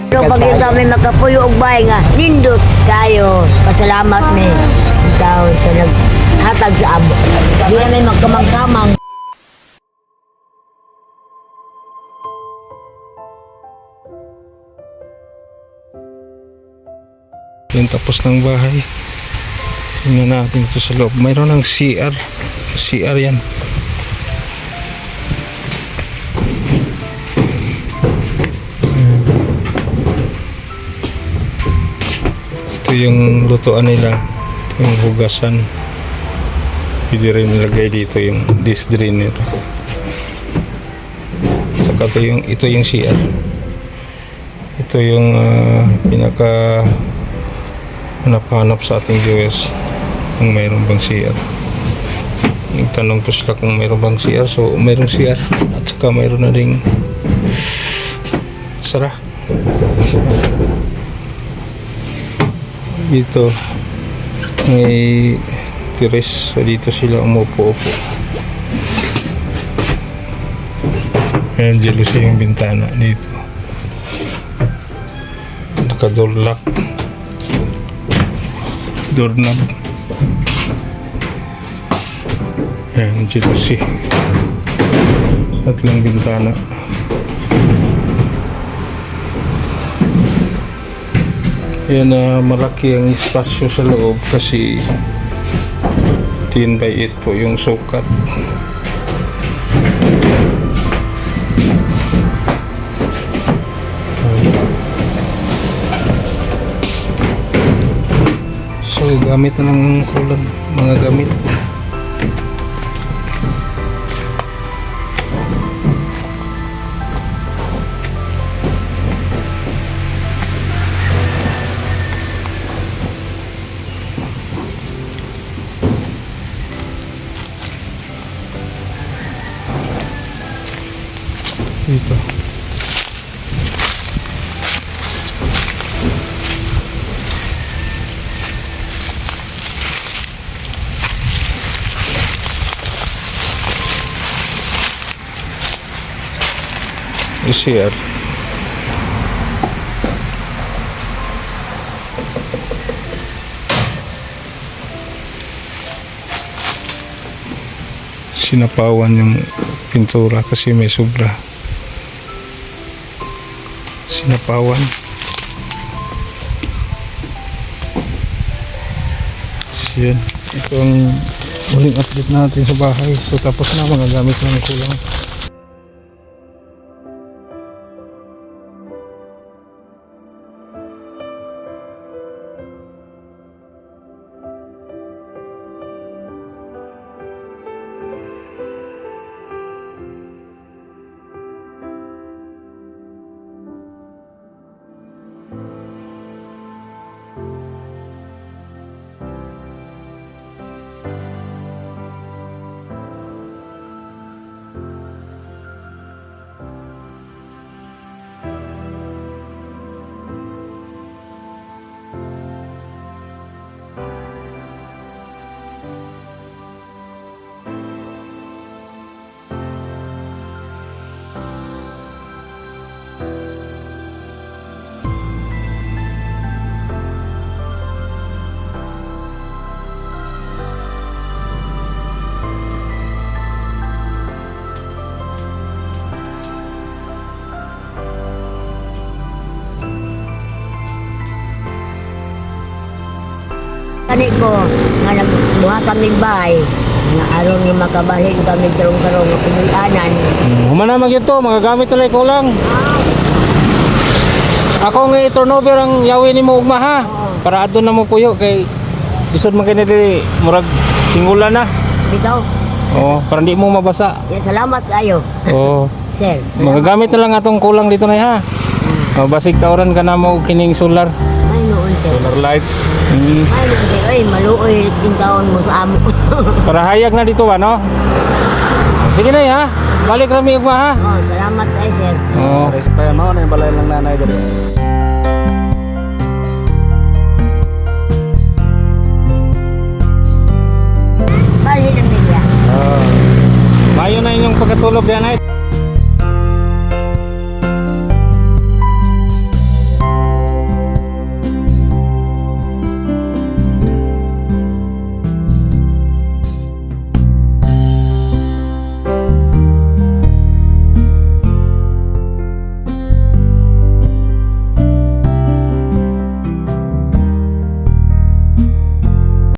Pero pag ito may makapuyo og bahay nga, nindot kayo. Pasalamat ni ikaw sa naghatag sa abo. Di na may magkamang-kamang. Yung tapos ng bahay. Tingnan natin ito sa loob. Mayroon ng CR. CR yan. Ito yung lutuan nila. Ito yung hugasan. Pwede rin nilagay dito yung dish drainer. Saka ito yung CR. Ito yung pinaka hanap-hanap sa ating viewers kung mayroon bang CR. Nagtanong po sila kung mayroon bang CR. So mayroon CR at saka mayroon na ding sara. Dito may tiris, so dito sila umupo-upo. Ayan, jealous yung bintana dito. Naka-door lock, doorknob. Ayan, jealous tatlong bintana. Ayan, malaki ang espasyo sa loob kasi 10 by 8 po yung sukat. So gamit na ng kulang mga gamit. Dito. CR. Sinapawan yung pintura kasi may sobra. Sinapawan. Yan. Ito ang muling update natin sa bahay. So tapos na, mga gamit na kulang. Kani ko nga nagbuhat kami bahay nga aron nga makabalhin kami tarong-tarong nga pumulanan. Humana mag ito, mga gamit na kulang. Ako nga turnover ang yawi ni mo ugma ha. Para adto na mo puyo kay isod man kini diri murag tingulan na. Bitaw. Oh, para di mo mabasa. Ya, salamat kayo. Oh. Sir. Mga gamit na lang atong kulang dito na ha. Basig tawran ka na mo kining solar. Ay noon sir. Solar lights. Ay noon sir. Ay maluoy din taon mo sa amo. Para hayag na dito ba no? Sige na ha. Balik rami ugma ha. Oh, salamat kay sir. Oh. Respayan mo na yung balay lang nanay dito. Bali na niya. Mayo na inyong pagkatulog yan ay.